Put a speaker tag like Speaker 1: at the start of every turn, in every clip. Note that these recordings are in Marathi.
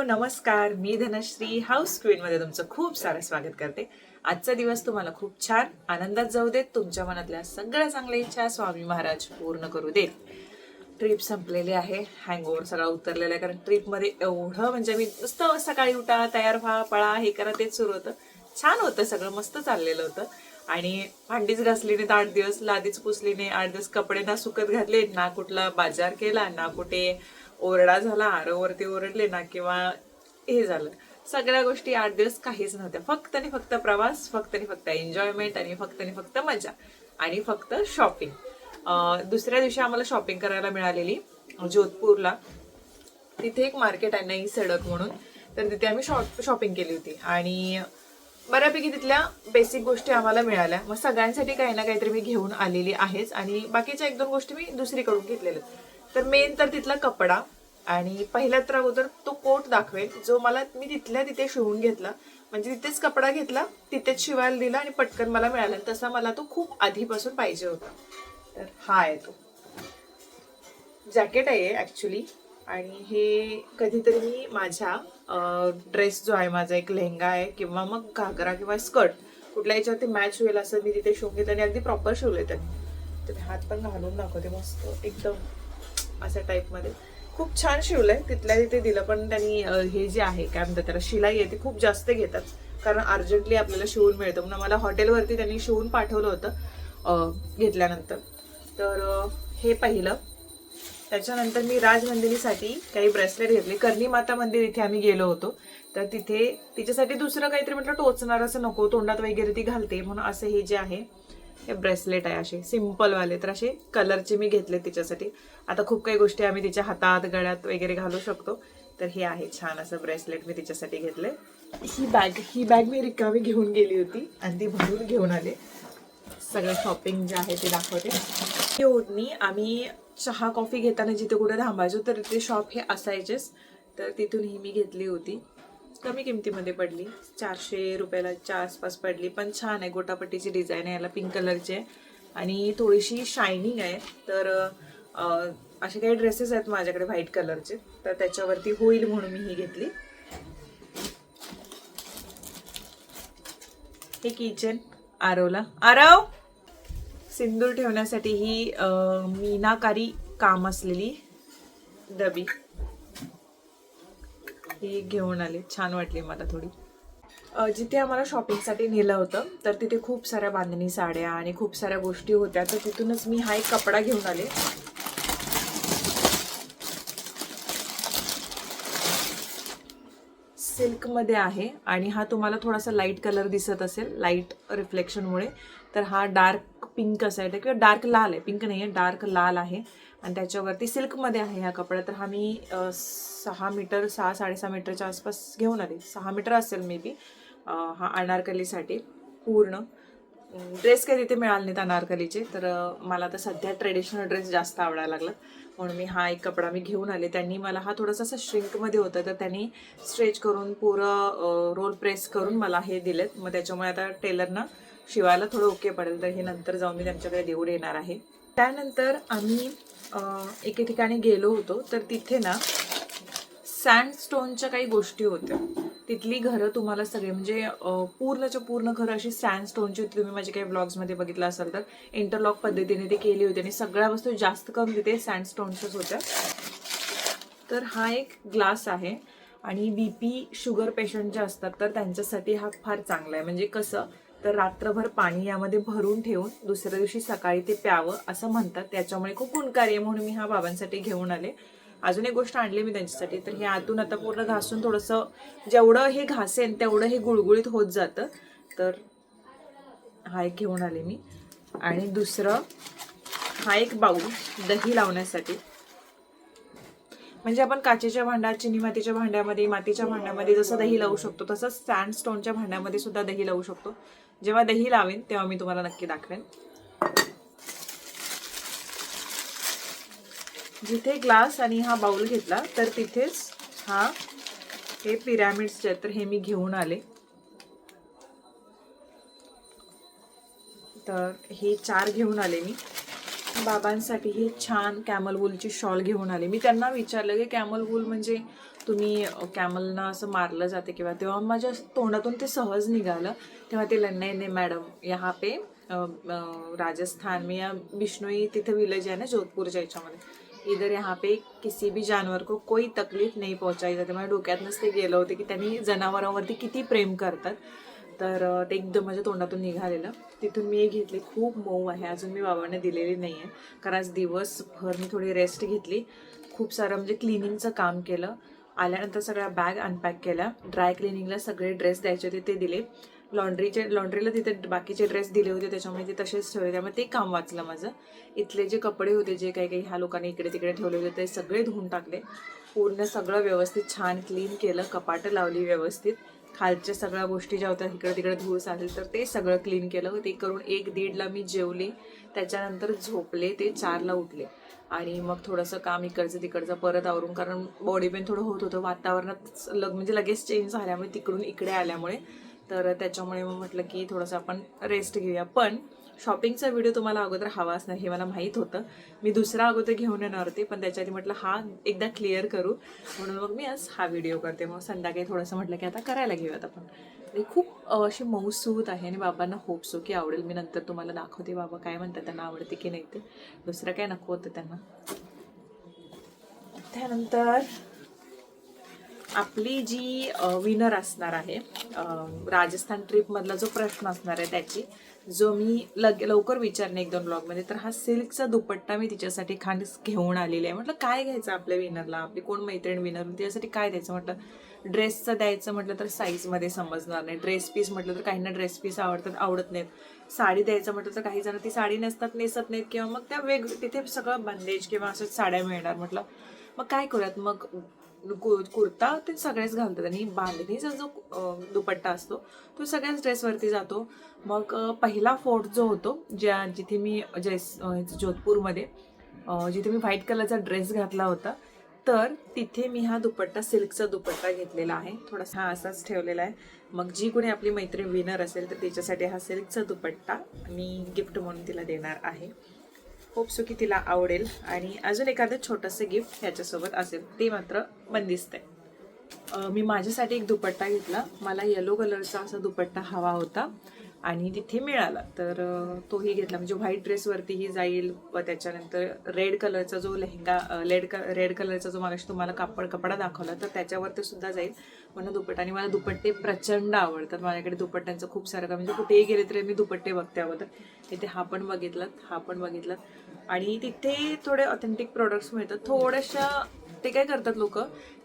Speaker 1: नमस्कार. मी धनश्री हाऊस क्वीनमध्ये तुमचं खूप सारं स्वागत करते. आजचा दिवस तुम्हाला खूप छान आनंदात जाऊ देत. तुमच्या मनातल्या सगळ्या चांगल्या इच्छा स्वामी महाराज पूर्ण करू देत. ट्रिप संपलेली आहे, हँगओव्हर सगळा उतरलेला आहे. कारण ट्रिपमध्ये एवढं म्हणजे मी नुसतं सकाळी उठा, तयार व्हा, पळा, हे करा, तेच सुरू होतं. छान होतं, सगळं मस्त चाललेलं होतं. आणि भांडीच घासली नाहीत 8 दिवस, लादीच पुसली नाही 8 दिवस, कपडे ना सुकत घातले ना, कुठला बाजार केला ना, कुठे ओरडा झाला, आरवरती ओरडले ना, किंवा हे झालं. सगळ्या गोष्टी 8 दिवस काहीच नव्हत्या. फक्त आणि फक्त प्रवास, फक्त आणि फक्त एन्जॉयमेंट, आणि फक्त मजा, आणि फक्त शॉपिंग. दुसऱ्या दिवशी आम्हाला शॉपिंग करायला मिळालेली जोधपूरला. तिथे एक मार्केट आहे नई सडक म्हणून, तर तिथे आम्ही शॉपिंग केली होती. आणि बऱ्यापैकी तिथल्या बेसिक गोष्टी आम्हाला मिळाल्या. मग सगळ्यांसाठी काही ना काहीतरी मी घेऊन आलेली आहेच, आणि बाकीच्या 1-2 गोष्टी मी दुसरीकडून घेतलेल्या. तर मेन तर तिथला कपडा, आणि पहिल्यात तर अगोदर तो कोट दाखवेल जो मी तिथल्या तिथे शिवून घेतला. म्हणजे तिथेच कपडा घेतला, तिथेच शिवायला दिला, आणि पटकन मला मिळाला. तसा मला तो खूप आधीपासून पाहिजे होता. तर हा आहे तो जॅकेट आहे ऍक्च्युली. आणि हे कधीतरी मी माझ्या ड्रेस जो आहे, माझा एक लेहंगा आहे, किंवा मग घागरा किंवा स्कर्ट कुठल्या याच्यावरती मॅच होईल असं मी तिथे शिवून घेते, आणि अगदी प्रॉपर शिवले त्यांनी. तर हात पण घालून दाखवते, मस्त एकदम अशा टाईपमध्ये खूप छान शिवलंय. तिथल्या तिथे दिलं, पण त्यांनी हे जे आहे काय म्हणतात त्याला, शिलाई आहे ती खूप जास्त घेतात, कारण अर्जंटली आपल्याला शिवून मिळतं. म्हणून मला हॉटेलवरती त्यांनी शिवून पाठवलं होतं घेतल्यानंतर. तर हे पहिलं. त्याच्यानंतर मी राजनंदिनीसाठी काही ब्रेसलेट घेतले. कर्णी माता मंदिर इथे आम्ही गेलो होतो, तर तिथे तिच्यासाठी दुसरं काहीतरी म्हटलं टोचणार असं नको, तोंडात वगैरे ती घालते म्हणून असं हे जे आहे हे ब्रेसलेट आहे, असे सिम्पलवाले. तर असे कलरचे मी घेतले तिच्यासाठी. आता खूप काही गोष्टी आम्ही तिच्या हातात, गळ्यात वगैरे घालू शकतो. तर हे आहे छान असं ब्रेसलेट मी तिच्यासाठी घेतले. ही बॅग मी रिकामी घेऊन गेली होती, आणि ती भरून घेऊन आले. सगळं शॉपिंग जे आहे ते दाखवते. ही ओढणी आम्ही चहा कॉफी घेताना जिथे कुठे थांबायचो, तर तिथे शॉप हे असायचेच. तर तिथून ही मी घेतली होती. कमी किमतीमध्ये पडली, 400 रुपयाच्या आसपास पडली. पण छान आहे, गोटापट्टीची डिझाईन आहे, याला पिंक कलरची आहे, आणि थोडीशी शायनिंग आहे. तर असे काही ड्रेसेस आहेत माझ्याकडे व्हाईट कलरचे, तर त्याच्यावरती होईल म्हणून मी ही घेतली. हे किचन आरवला, आरव सिंदूर ठेवण्यासाठी ही मीनाकारी काम असलेली डबी ही घेऊन आले. छान वाटली मला थोडी. जिथे आम्हाला शॉपिंगसाठी नेलं होतं, तर तिथे खूप साऱ्या बांधणी साड्या आणि खूप साऱ्या गोष्टी होत्या. तर तिथूनच मी हा एक कपडा घेऊन आले. सिल्कमध्ये आहे, आणि हा तुम्हाला थोडासा लाईट कलर दिसत असेल लाईट रिफ्लेक्शनमुळे. तर हा डार्क पिंक असायला, किंवा डार्क लाल आहे, पिंक नाही आहे, डार्क लाल आहे, आणि त्याच्यावरती सिल्कमध्ये आहे हा कपडा. तर हा मी 6 मीटर 6-6.5 मीटरच्या आसपास घेऊन आले. 6 मीटर असेल मे बी. हा अनारकलीसाठी पूर्ण. ड्रेस काही तिथे मिळाले नाहीत अनारकलीचे, तर मला तर सध्या ट्रेडिशनल ड्रेस जास्त आवडायला लागला, म्हणून मी हा एक कपडा मी घेऊन आले. त्यांनी मला हा थोडासा असा श्रिंकमध्ये होता, तर त्यांनी स्ट्रेच करून पुरं रोल प्रेस करून मला हे दिलेत. मग त्याच्यामुळे आता टेलरना शिवायला थोडं ओके पडेल. तर हे नंतर जाऊन मी त्यांच्याकडे देऊन येणार आहे. त्यानंतर आम्ही एके ठिकाणी गेलो होतो, तर तिथे ना सँडस्टोनच्या काही गोष्टी होत्या. तिथली घरं तुम्हाला सगळे म्हणजे पूर्णच्या पूर्ण घरं अशी सँडस्टोनची होती. तुम्ही माझे काही ब्लॉग्समध्ये बघितलं असाल तर इंटरलॉक पद्धतीने ते केली होती, आणि सगळ्या वस्तू जास्त करून तिथे सँडस्टोनच्याच होत्या. तर हा एक ग्लास आहे, आणि BP शुगर पेशंट जे असतात तर त्यांच्यासाठी हा फार चांगला आहे. म्हणजे कसं, तर रात्रभर पाणी यामध्ये भरून ठेवून दुसऱ्या दिवशी सकाळी ते प्यावं असं म्हणतात. त्याच्यामुळे खूप गुणकारी आहे, म्हणून मी हा बाबांसाठी घेऊन आले. अजून एक गोष्ट आणली मी त्यांच्यासाठी. तर हे आतून आता पूर्ण घासून थोडंसं जेवढं हे घासेन तेवढं हे गुळगुळीत होत जातं. तर हा एक घेऊन आले मी. आणि दुसरं हा एक बाऊल दही लावण्यासाठी. म्हणजे आपण काचेच्या भांड्यात, चिनी मातीच्या भांड्यामध्ये, मातीच्या भांड्यामध्ये जसं दही लावू शकतो, तसंच सँडस्टोनच्या भांड्यामध्ये सुद्धा दही लावू शकतो. जेव्हा दही लावेन तेव्हा मी तुम्हाला नक्की दाखवेन. जिथे ग्लास आणि हा बाउल घेतला, तर तिथेच हे पिरॅमिड्सचे आहेत, तर हे मी घेऊन आले. तर हे 4 घेऊन आले मी. बाबांसाठी ही छान कॅमल वूलची शॉल घेऊन आले. मी त्यांना विचारलं की कॅमल वूल म्हणजे तुम्ही कॅमलना असं मारलं जाते किंवा तेव्हा माझ्या तोंडातून ते सहज निघालं. तेव्हा ते नाही नाही मॅडम यहाँ पे राजस्थान में या बिश्नोई तिथे विलेज आहे ना जोधपूरच्या याच्यामध्ये, इधर यहाँ पे किसी भी जानवर को कोई तकलीफ नहीं पहुंचाई जाते. माझ्या डोक्यातनंच ते गेलं होते की त्यांनी जनावरांवरती किती प्रेम करतात. तर ते एकदम माझ्या तोंडातून निघालेलं. तिथून मी घेतली, खूप मऊ आहे, अजून मी बाबांना दिलेली नाही आहे कारण आज दिवसभर मी थोडी रेस्ट घेतली. खूप सारं म्हणजे क्लिनिंगचं काम केलं. आल्यानंतर सगळ्या बॅग अनपॅक केल्या. ड्राय क्लिनिंगला सगळे ड्रेस द्यायचे होते ते दिले. लॉन्ड्रीला तिथे बाकीचे ड्रेस दिले होते त्याच्यामुळे ते तसेच ठेवले, त्यामुळे ते काम वाचलं माझं. इथले जे कपडे होते जे काही ह्या लोकांनी इकडे तिकडे ठेवले होते ते सगळे धुवून टाकले. पूर्ण सगळं व्यवस्थित छान क्लीन केलं. कपाटं लावली व्यवस्थित. खालच्या सगळ्या गोष्टी ज्या होत्या इकडे तिकडे धूस आलेल तर ते सगळं क्लीन केलं. ते करून 1-1:30ला मी जेवले. त्याच्यानंतर झोपले. ते 4ला उठले आणि मग थोडंसं काम इकडचं तिकडचं परत आवरून, कारण बॉडी पेन थोडं होत होतं वातावरणात म्हणजे लगेच चेंज झाल्यामुळे तिकडून इकडे आल्यामुळे. तर त्याच्यामुळे मग म्हटलं की थोडंसं आपण रेस्ट घेऊया. पण शॉपिंगचा व्हिडिओ तुम्हाला अगोदर हवा असणार हे मला माहीत होतं. मी दुसरा अगोदर घेऊन येणार होते पण त्याच्या आधी म्हटलं हा एकदा क्लिअर करू म्हणून मग मी आज हा व्हिडिओ करते. मग संध्याकाळी थोडंसं म्हटलं की आता करायला घेऊयात आपण. आणि खूप अशी मऊसूत आहे आणि बाबांना होप सो की आवडेल. मी नंतर तुम्हाला दाखवते बाबा काय म्हणतात, त्यांना आवडते की नाही. ते दुसरं काय नको होतं त्यांना. त्यानंतर आपली जी विनर असणार आहे राजस्थान ट्रिपमधला जो प्रश्न असणार आहे त्याची, जो मी लवकर विचारणे 1-2 ब्लॉगमध्ये, तर हा सिल्कचा दुपट्टा मी तिच्यासाठी खास घेऊन आलेली आहे. म्हटलं काय घ्यायचं आपल्या विनरला, आपली कोण मैत्रीण विनर, तिच्यासाठी काय द्यायचं म्हटलं. ड्रेसचं द्यायचं म्हटलं तर साईजमध्ये समजणार नाही. ड्रेस पीस म्हटलं तर काहींना ड्रेस पीस आवडत नाहीत. साडी द्यायचं म्हटलं तर काही जण ती साडी नेसत नाहीत किंवा मग त्या तिथे सगळं बंदेज किंवा असं साड्या मिळणार. म्हटलं मग काय करूयात, मग कुर्ता ते सगळेच घालतात आणि बांधणीचा जो दुपट्टा असतो तो सगळ्याच ड्रेसवरती जातो. मग पहिला फोर्ट जो होतो जिथे मी जोधपूरमध्ये जिथे मी व्हाईट कलरचा ड्रेस घातला होता, तर तिथे मी हा दुपट्टा सिल्कचा दुपट्टा घेतलेला आहे. थोडासा हा असाच ठेवलेला आहे. मग जी कोणी आपली मैत्रीण विनर असेल तर तिच्यासाठी हा सिल्कचा दुपट्टा मी गिफ्ट म्हणून तिला देणार आहे. होप सो की तिला आवडेल. आणि अजून एखादं छोटंसं गिफ्ट ह्याच्यासोबत असेल ते मात्र बंदिस्त आहे. मी माझ्यासाठी एक दुपट्टा घेतला. मला येलो कलरचा असा दुपट्टा हवा होता आणि तिथे मिळाला तर तोही घेतला. म्हणजे व्हाईट ड्रेसवरतीही जाईल व त्याच्यानंतर रेड कलरचा जो लेहंगा रेड कलरचा जो मागाशी तुम्हाला कपडा दाखवला तर त्याच्यावरती सुद्धा जाईल म्हणून दुपट्टा. आणि मला दुपट्टे प्रचंड आवडतात. माझ्याकडे दुपट्ट्यांचं खूप सारं का म्हणजे कुठेही गेले तरी मी दुपट्टे बघते अगोदर. इथे हा पण बघितलात आणि तिथे थोडे ऑथेंटिक प्रोडक्ट्स मिळतात. थोड्याशा ते काय करतात लोक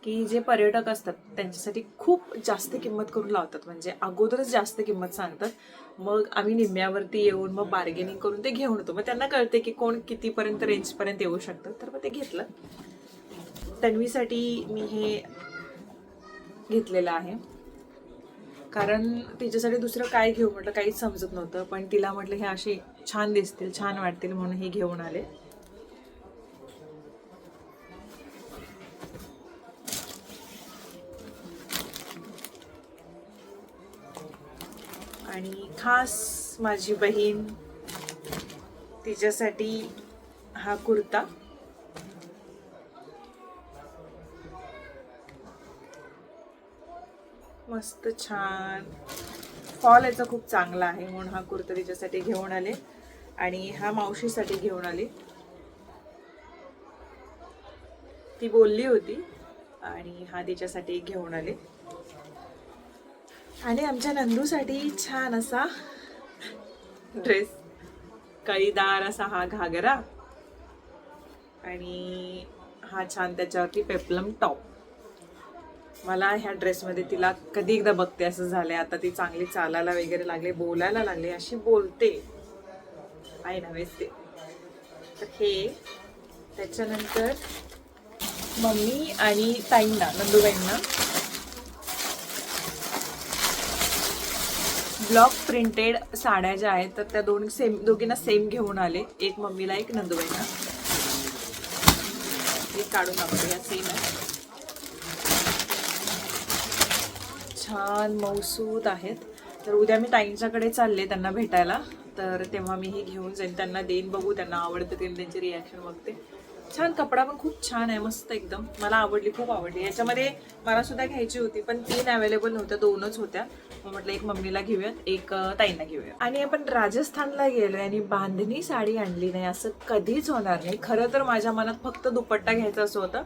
Speaker 1: की जे पर्यटक असतात त्यांच्यासाठी खूप जास्त किंमत करून लावतात, म्हणजे अगोदरच जास्त किंमत सांगतात. मग आम्ही निम्म्यावरती येऊन मग बार्गेनिंग करून ते घेऊन येतो. मग त्यांना कळते की कोण कितीपर्यंत रेंजपर्यंत येऊ शकतं. तर मग ते घेतलं. तन्वीसाठी मी हे घेतलेलं आहे कारण तिच्यासाठी दुसरं काय घेऊ म्हटलं काहीच समजत नव्हतं. पण तिला म्हटलं हे असे छान दिसतील, छान वाटतील म्हणून हे घेऊन आले. आणि खास माझी बहीण तिच्यासाठी हा कुर्ता. मस्त छान फॉल याचा खूप चांगला आहे म्हणून हा कुर्ता तिच्यासाठी घेऊन आले. आणि हा मावशीसाठी घेऊन आले. ती बोलली होती आणि हा तिच्यासाठी घेऊन आले. आणि आमच्या नंदूसाठी छान असा ड्रेस, कळीदार असा हा घागरा आणि हा छान त्याच्यावरती पेप्लम टॉप. मला ह्या ड्रेसमध्ये तिला कधी एकदा बघते असं झालंय. आता ती चांगली चालायला वगैरे लागले, बोलायला लागले, अशी बोलते आहे ना ते. तर हे त्याच्यानंतर मम्मी आणि ताईंना, नंदूबाईंना ब्लॉक प्रिंटेड साड्या ज्या आहेत तर त्या दोघींना सेम घेऊन आले. एक मम्मीला एक नंदूबाईंना. एक काढून दाखवते, या सेम आहे. छान मौसूद आहेत. तर उद्या मी ताईंच्याकडे चालले त्यांना भेटायला, तर तेव्हा मी हे घेऊन जाईन, त्यांना देईन, बघू त्यांना आवडतं की त्यांची रिॲक्शन बघते. छान कपडा पण खूप छान आहे, मस्त एकदम. मला आवडली, खूप आवडली. याच्यामध्ये मला सुद्धा घ्यायची होती पण 3 अवेलेबल नव्हत्या, 2च होत्या. मग म्हटलं एक मम्मीला घेऊयात, एक ताईंना घेऊया. आणि आपण राजस्थानला गेलोय आणि बांधणी साडी आणली नाही असं कधीच होणार नाही. खरं तर माझ्या मनात फक्त दुपट्टा घ्यायचा असं होतं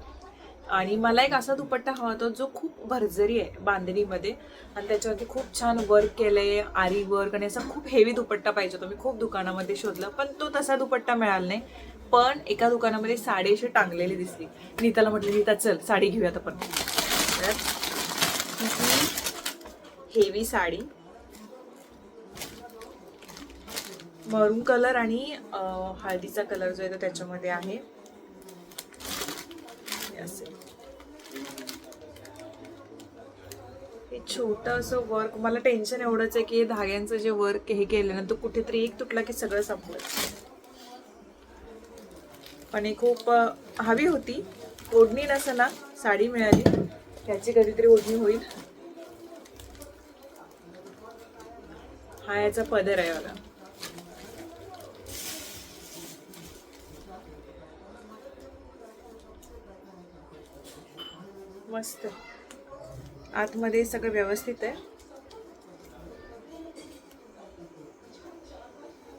Speaker 1: आणि मला एक असा दुपट्टा हवा होता जो खूप भरजरी आहे बांधणीमध्ये आणि त्याच्यावरती खूप छान वर्क केलंय, आरी वर्क, आणि असा खूप हेवी दुपट्टा पाहिजे होता. मी खूप दुकानामध्ये शोधलं पण तो तसा दुपट्टा मिळाला नाही. पण एका दुकानामध्ये साडी अशी टांगलेली दिसली. नीताला म्हटलं, नीता चल साडी घेऊयात आपण. हेवी साडी, मरून कलर आणि हळदीचा कलर जो आहे तो त्याच्यामध्ये आहे. हे छोटं असं वर्क, मला टेन्शन एवढंच आहे की धाग्यांचं जे वर्क हे केल्यानंतर कुठेतरी एक तुटला की सगळं संपलं. पण ही खूप हवी होती. ओढणी नसताना साडी मिळाली, त्याची कधीतरी ओढणी होईल. हा याचा पदर आहे बघा. मस्त, आतमध्ये सगळं व्यवस्थित आहे.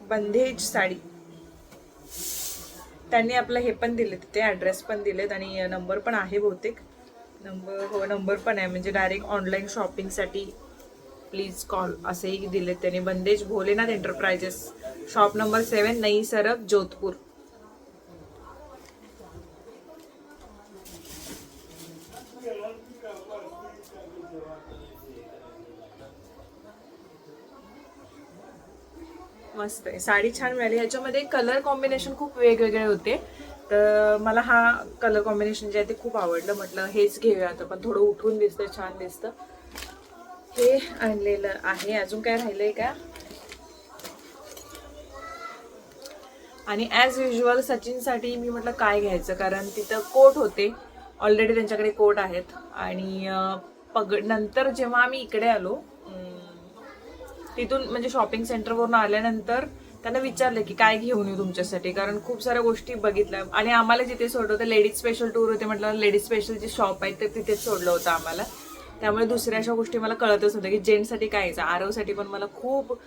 Speaker 1: बंदेज साडी. त्यांनी आपलं हे पण दिले, तिथे ॲड्रेस पण दिलेत आणि नंबर पण आहे बहुतेक. नंबर पण आहे, म्हणजे डायरेक्ट ऑनलाईन शॉपिंगसाठी प्लीज कॉल असेही दिलेत त्यांनी. बंदेज भोलेनाथ एंटरप्राइजेस, शॉप नंबर 7, नई सरब, जोधपूर. मस्त आहे, साडी छान मिळाली. ह्याच्यामध्ये कलर कॉम्बिनेशन खूप वेगवेगळे होते, तर मला हा कलर कॉम्बिनेशन जे आहे ते खूप आवडलं. म्हटलं हेच घेऊया आता, पण थोडं उठून दिसतं, छान दिसतं. हे आणलेलं आहे. अजून काय राहिलंय का? आणि ॲज युजल सचिनसाठी मी म्हटलं काय घ्यायचं, कारण तिथं कोट होते ऑलरेडी, त्यांच्याकडे कोट आहेत. आणि नंतर जेव्हा आम्ही इकडे आलो तिथून, म्हणजे शॉपिंग सेंटरवरून आल्यानंतर त्यांना विचारलं की काय घेऊन येऊ तुमच्यासाठी, कारण खूप साऱ्या गोष्टी बघितल्या. आणि आम्हाला जिथे सोडलं होतं, लेडीज स्पेशल टूर होते, म्हटलं लेडीज स्पेशल जे शॉप आहे ते तिथेच सोडलं होतं आम्हाला. त्यामुळे दुसऱ्या अशा गोष्टी मला कळतच होत्या की जेंट्ससाठी काय यायचं. आरवसाठी पण मला खूप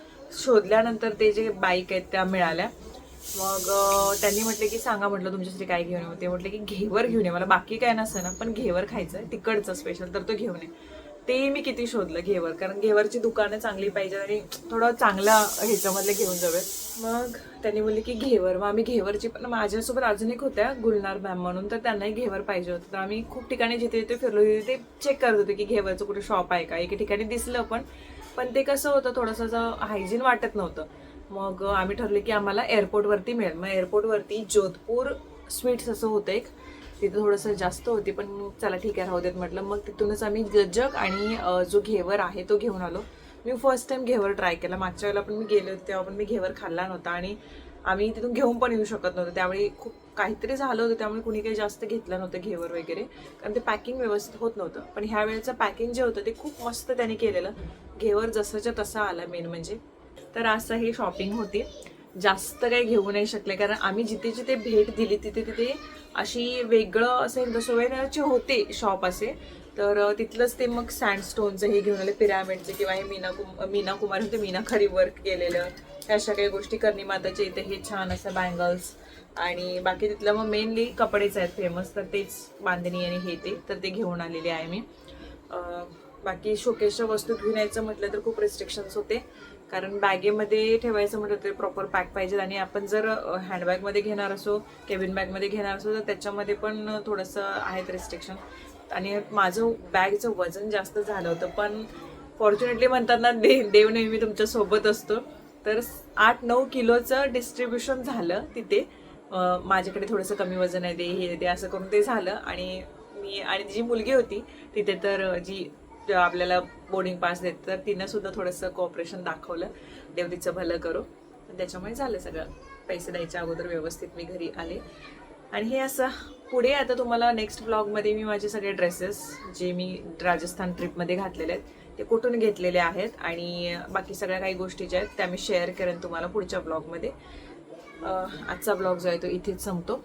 Speaker 1: शोधल्यानंतर ते जे बाईक आहेत त्या मिळाल्या. मग त्यांनी म्हटले की सांगा, म्हटलं तुमच्यासाठी काय घेऊन येऊ. ते म्हटले की घेवर घेऊन ये. मला बाकी काय नसतं ना, पण घेवर खायचं आहे तिकडचं स्पेशल, तर तो घेऊन ये. ते मी किती शोधलं घेवर, कारण घेवरची दुकानं चांगली पाहिजे आणि थोडं चांगला ह्याच्यामधले घेऊन जाऊयात. मग त्यांनी बोलले की घेवर. मग आम्ही घेवरची, पण माझ्यासोबत अजून एक होत्या गुलनार मॅम म्हणून, तर त्यांनाही घेवर पाहिजे होतं. तर आम्ही खूप ठिकाणी जिथे जिथे फिरलो तिथे चेक करत होते की घेवरचं कुठे शॉप आहे का. एके ठिकाणी दिसलं पण ते कसं होतं, थोडंसं हायजीन वाटत नव्हतं. मग आम्ही ठरले की आम्हाला एअरपोर्टवरती मिळेल. मग एअरपोर्टवरती जोधपूर स्वीट्स असं होतं एक, तिथं थोडंसं जास्त होती, पण चला ठीक आहे राहू देत म्हटलं. मग तिथूनच आम्ही गजक आणि जो घेवर आहे तो घेऊन आलो. मी फर्स्ट टाइम घेवर ट्राय केला. मागच्या वेळेला पण मी गेले होते तेव्हा पण मी घेवर खाल्ला नव्हता आणि आम्ही तिथून घेऊन पण येऊ शकत नव्हतो. त्यावेळी खूप काहीतरी झालं होतं, त्यामुळे कुणी काही जास्त घेतलं नव्हतं घेवर वगैरे, कारण ते पॅकिंग व्यवस्थित होत नव्हतं. पण ह्या वेळेचं पॅकिंग जे होतं ते खूप मस्त त्याने केलेलं. घेवर जसंच्या तसा आला मेन म्हणजे. तर असं ही शॉपिंग होती. जास्त काही घेऊ नाही शकले, कारण आम्ही जिथे जिथे भेट दिली तिथे तिथे अशी वेगळं असे सोवेनियरचे होते शॉप असे. तर तिथलंच ते मग सँडस्टोनचं हे घेऊन आले, पिरॅमिडचे, किंवा हे मीना कुमार होते, मीनाखारी वर्क केलेलं, अशा काही गोष्टी. करणी माताच्या इथे हे छान असं बँगल्स. आणि बाकी तिथलं मग मेनली कपडेच आहेत फेमस, तर तेच बांधणी आणि हे तर ते घेऊन आलेले आहे मी. बाकी शोकेसच्या वस्तू घेऊन यायचं म्हटलं तर खूप रिस्ट्रिक्शन्स होते, कारण बॅगेमध्ये ठेवायचं म्हटलं तर प्रॉपर पॅक पाहिजे. आणि आपण जर हँडबॅगमध्ये घेणार असो, केबिन बॅगमध्ये घेणार असो, तर त्याच्यामध्ये पण थोडंसं आहेत रिस्ट्रिक्शन. आणि माझं बॅगचं वजन जास्त झालं होतं, पण फॉर्च्युनेटली म्हणतात ना, देव नेहमी तुमच्या सोबत असतो. तर 8-9 किलोचं डिस्ट्रीब्युशन झालं तिथे. माझ्याकडे थोडंसं कमी वजन आहे, हे ते असं करून ते झालं. आणि मी आणि जी मुलगी होती तिथे, तर जी आपल्याला बोर्डिंग पास देत, तर तिनं सुद्धा थोडंसं कोऑपरेशन दाखवलं. देव तिचं भलं करो. त्याच्यामुळे झालं सगळं. पैसे द्यायच्या अगोदर व्यवस्थित मी घरी आले. आणि हे असं पुढे आता तुम्हाला नेक्स्ट ब्लॉगमध्ये मी माझे सगळे ड्रेसेस जे मी राजस्थान ट्रिपमध्ये घातलेले आहेत ते कुठून घेतलेले आहेत आणि बाकी सगळ्या काही गोष्टी ज्या आहेत त्या मी शेअर करेन तुम्हाला पुढच्या ब्लॉगमध्ये. आजचा ब्लॉग जो आहे तो इथेच संपतो.